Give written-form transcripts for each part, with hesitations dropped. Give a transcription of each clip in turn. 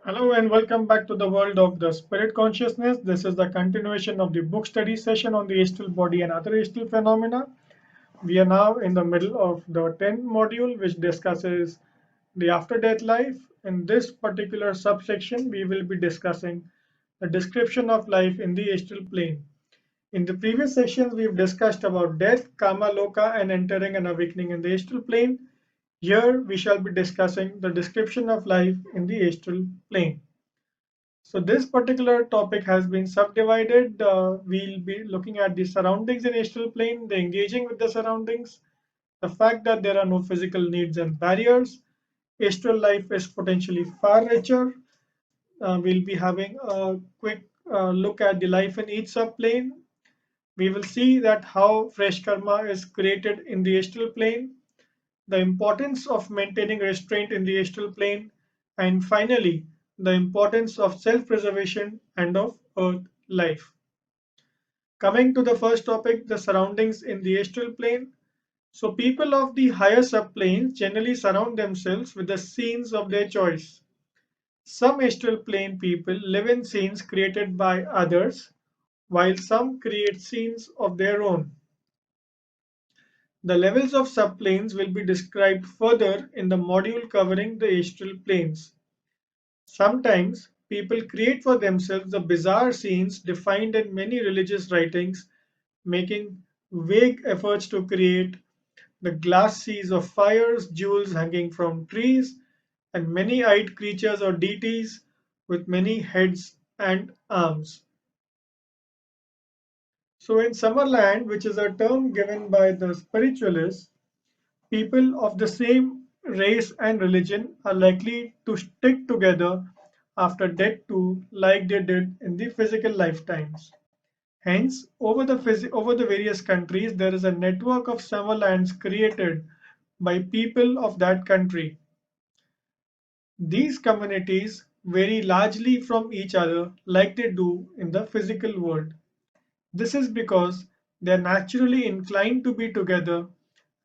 Hello and welcome back to the world of the spirit consciousness. This is the continuation of the book study session on the astral body and other astral phenomena. We are now in the middle of the 10th module, which discusses the after death life. In this particular subsection, we will be discussing the description of life in the astral plane. In the previous sessions, we've discussed about death, karma loka, and entering and awakening in the astral plane. Here, we shall be discussing the description of life in the astral plane. So this particular topic has been subdivided. We'll be looking at the surroundings in astral plane, the engaging with the surroundings, the fact that there are no physical needs and barriers. Astral life is potentially far richer. We'll be having a quick look at the life in each subplane. We will see that how fresh karma is created in the astral plane, the importance of maintaining restraint in the astral plane, and finally, the importance of self preservation and of earth life. Coming to the first topic, the surroundings in the astral plane. So, people of the higher subplanes generally surround themselves with the scenes of their choice. Some astral plane people live in scenes created by others, while some create scenes of their own. The levels of subplanes will be described further in the module covering the astral planes. Sometimes people create for themselves the bizarre scenes defined in many religious writings, making vague efforts to create the glass seas of fires, jewels hanging from trees, and many eyed creatures or deities with many heads and arms. So, in Summerland, which is a term given by the spiritualists, people of the same race and religion are likely to stick together after death too, like they did in the physical lifetimes. Hence, over the various countries, there is a network of summerlands created by people of that country. These communities vary largely from each other like they do in the physical world. This is because they are naturally inclined to be together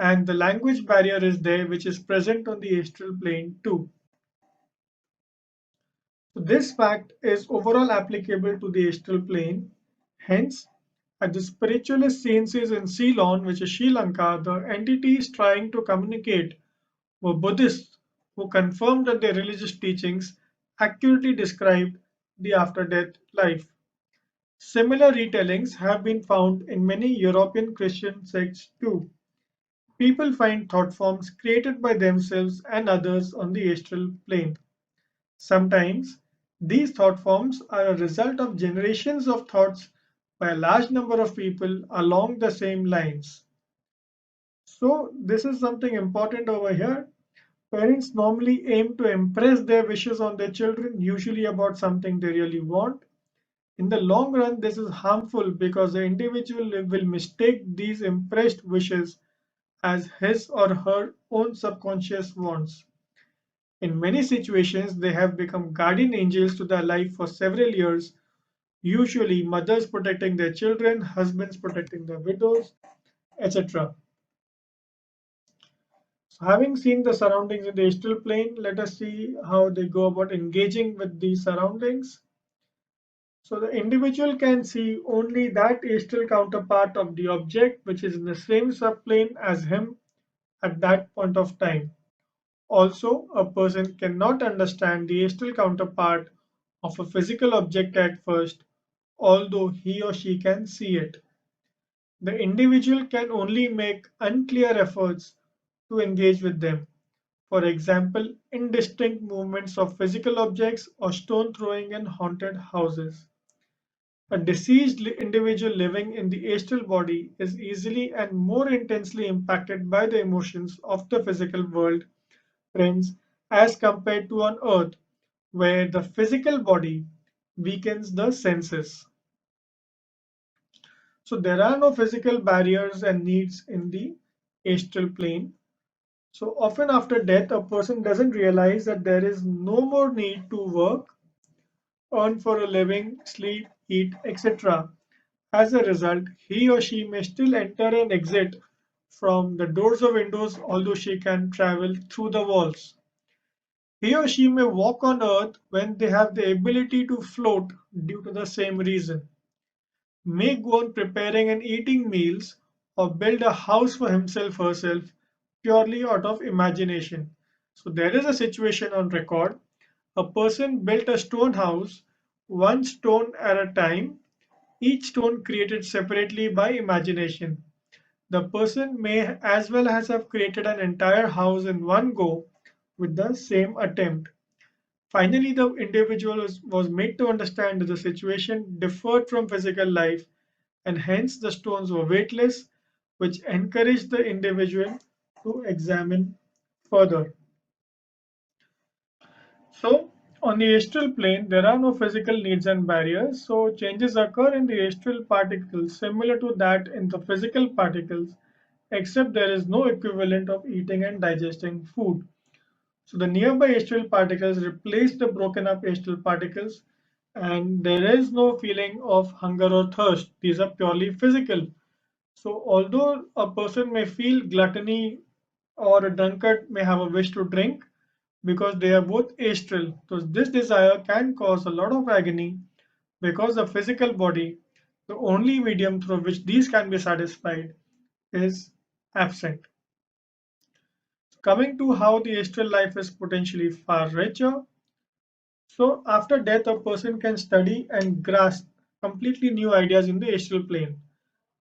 and the language barrier is there which is present on the astral plane too. So this fact is overall applicable to the astral plane. Hence, at the spiritualist sciences in Ceylon, which is Sri Lanka, the entities trying to communicate were Buddhists who confirmed that their religious teachings accurately described the after-death life. Similar retellings have been found in many European Christian sects too. People find thought forms created by themselves and others on the astral plane. Sometimes these thought forms are a result of generations of thoughts by a large number of people along the same lines. So, this is something important over here. Parents normally aim to impress their wishes on their children, usually about something they really want. In the long run, this is harmful because the individual will mistake these impressed wishes as his or her own subconscious wants. In many situations, they have become guardian angels to their life for several years, usually mothers protecting their children, husbands protecting their widows, etc. So, having seen the surroundings in the astral plane, let us see how they go about engaging with these surroundings. So, the individual can see only that astral counterpart of the object which is in the same subplane as him at that point of time. Also, a person cannot understand the astral counterpart of a physical object at first, although he or she can see it. The individual can only make unclear efforts to engage with them. For example, indistinct movements of physical objects or stone throwing in haunted houses. A deceased individual living in the astral body is easily and more intensely impacted by the emotions of the physical world trends as compared to on Earth, where the physical body weakens the senses. So there are no physical barriers and needs in the astral plane. So often after death, a person doesn't realize that there is no more need to work, earn for a living, sleep, eat, etc. As a result, he or she may still enter and exit from the doors or windows, although she can travel through the walls. He or she may walk on earth when they have the ability to float due to the same reason, may go on preparing and eating meals, or build a house for himself herself purely out of imagination. So there is a situation on record. A person built a stone house, one stone at a time, each stone created separately by imagination. The person may as well as have created an entire house in one go with the same attempt. Finally, the individual was made to understand that the situation differed from physical life and hence the stones were weightless, which encouraged the individual to examine further. So, on the astral plane, there are no physical needs and barriers, so changes occur in the astral particles similar to that in the physical particles, except there is no equivalent of eating and digesting food. So the nearby astral particles replace the broken up astral particles, and there is no feeling of hunger or thirst. These are purely physical. So although a person may feel gluttony or a drunkard may have a wish to drink because they are both astral, so this desire can cause a lot of agony because the physical body, the only medium through which these can be satisfied, is absent. Coming to how the astral life is potentially far richer. So after death, a person can study and grasp completely new ideas in the astral plane.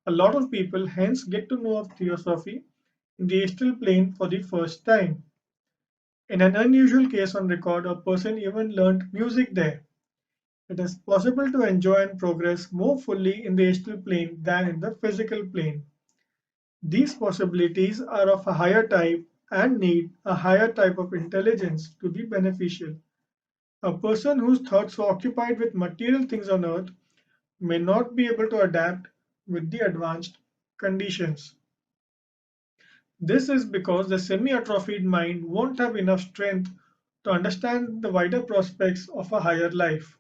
A lot of people hence get to know of theosophy in the astral plane for the first time. In an unusual case on record, a person even learned music there. It is possible to enjoy and progress more fully in the astral plane than in the physical plane. These possibilities are of a higher type and need a higher type of intelligence to be beneficial. A person whose thoughts are occupied with material things on earth may not be able to adapt with the advanced conditions. This is because the semi-atrophied mind won't have enough strength to understand the wider prospects of a higher life.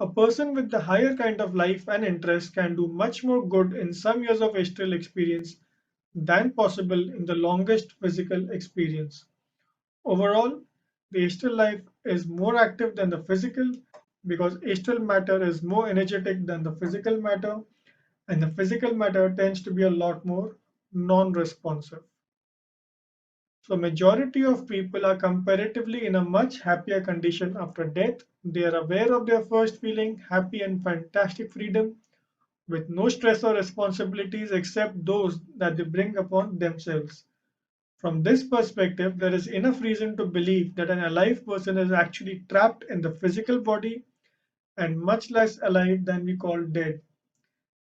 A person with the higher kind of life and interest can do much more good in some years of astral experience than possible in the longest physical experience. Overall, the astral life is more active than the physical because astral matter is more energetic than the physical matter, and the physical matter tends to be a lot more non-responsive. So majority of people are comparatively in a much happier condition after death. They are aware of their first feeling, happy and fantastic freedom, with no stress or responsibilities except those that they bring upon themselves. From this perspective, there is enough reason to believe that an alive person is actually trapped in the physical body and much less alive than we call dead.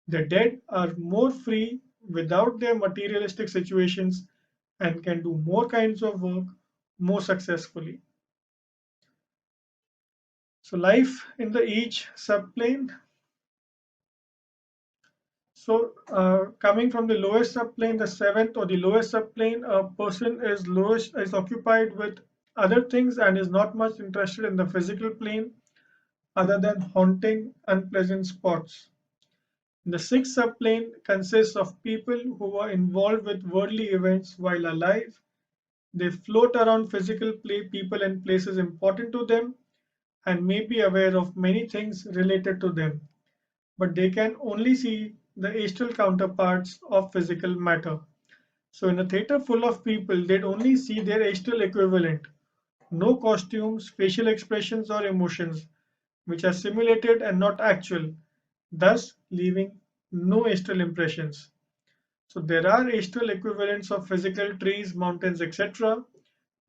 The dead are more free without their materialistic situations and can do more kinds of work more successfully. So life in the each subplane. So coming from the lowest subplane, the seventh or the lowest subplane, a person is occupied with other things and is not much interested in the physical plane other than haunting unpleasant spots. The sixth subplane consists of people who are involved with worldly events while alive. They float around physical people and places important to them and may be aware of many things related to them, but they can only see the astral counterparts of physical matter. So in a theater full of people, they'd only see their astral equivalent, no costumes, facial expressions, or emotions, which are simulated and not actual, thus leaving no astral impressions. So there are astral equivalents of physical trees, mountains, etc.,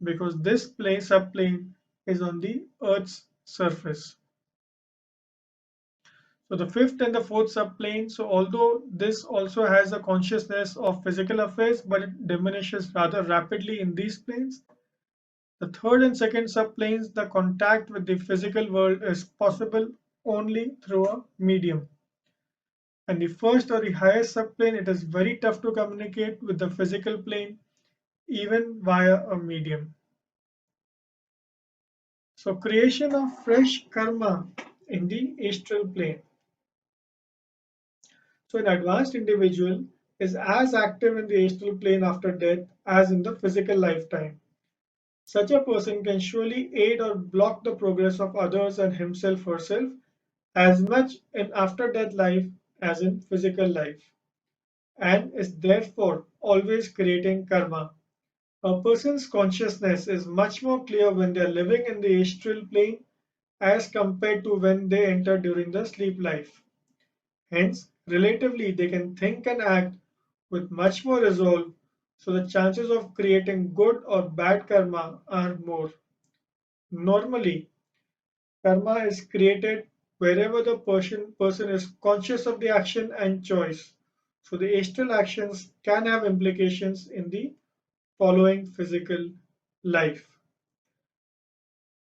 because this plane subplane is on the Earth's surface. So the fifth and the fourth subplane, so although this also has a consciousness of physical affairs, but it diminishes rather rapidly in these planes. The third and second subplanes, the contact with the physical world is possible only through a medium. And the first or the highest subplane, it is very tough to communicate with the physical plane, even via a medium. So creation of fresh karma in the astral plane. So an advanced individual is as active in the astral plane after death as in the physical lifetime. Such a person can surely aid or block the progress of others and himself or herself as much in after death life as in physical life, and is therefore always creating karma. A person's consciousness is much more clear when they are living in the astral plane as compared to when they enter during the sleep life. Hence, relatively, they can think and act with much more resolve, so the chances of creating good or bad karma are more. Normally, karma is created wherever the person is conscious of the action and choice. So the astral actions can have implications in the following physical life.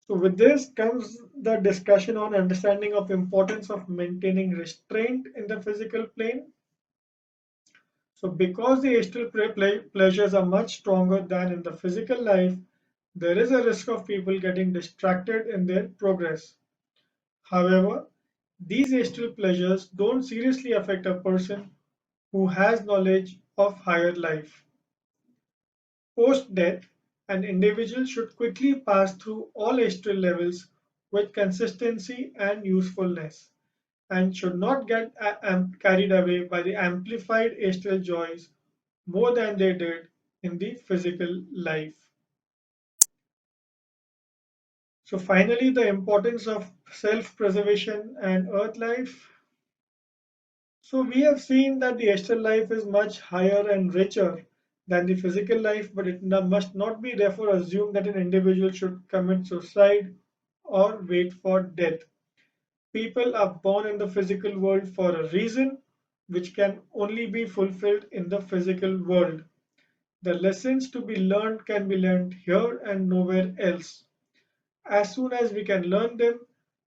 So with this comes the discussion on understanding of importance of maintaining restraint in the physical plane. So because the astral pleasures are much stronger than in the physical life, there is a risk of people getting distracted in their progress. However, these astral pleasures don't seriously affect a person who has knowledge of higher life. Post death, an individual should quickly pass through all astral levels with consistency and usefulness, and should not get carried away by the amplified astral joys more than they did in the physical life. So, finally, the importance of self preservation and earth life. So we have seen that the astral life is much higher and richer than the physical life, but it must not be therefore assumed that an individual should commit suicide or wait for death. People are born in the physical world for a reason which can only be fulfilled in the physical world. The lessons to be learned can be learned here and nowhere else. As soon as we can learn them,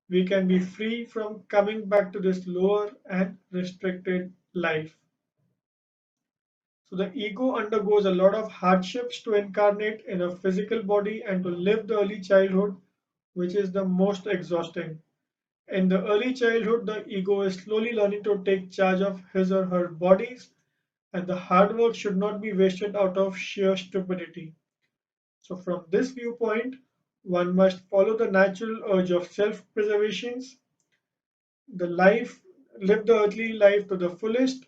we can be free from coming back to this lower and restricted life. So the ego undergoes a lot of hardships to incarnate in a physical body and to live the early childhood, which is the most exhausting. In the early childhood, the ego is slowly learning to take charge of his or her bodies, and the hard work should not be wasted out of sheer stupidity. So, from this viewpoint, one must follow the natural urge of self preservation, the life, live the earthly life to the fullest,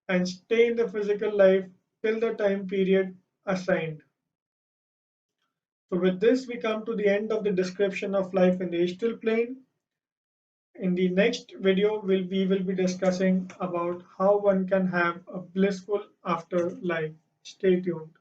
and stay in the physical life till the time period assigned. So with this, we come to the end of the description of life in the astral plane. In the next video, we will be discussing about how one can have a blissful afterlife. Stay tuned.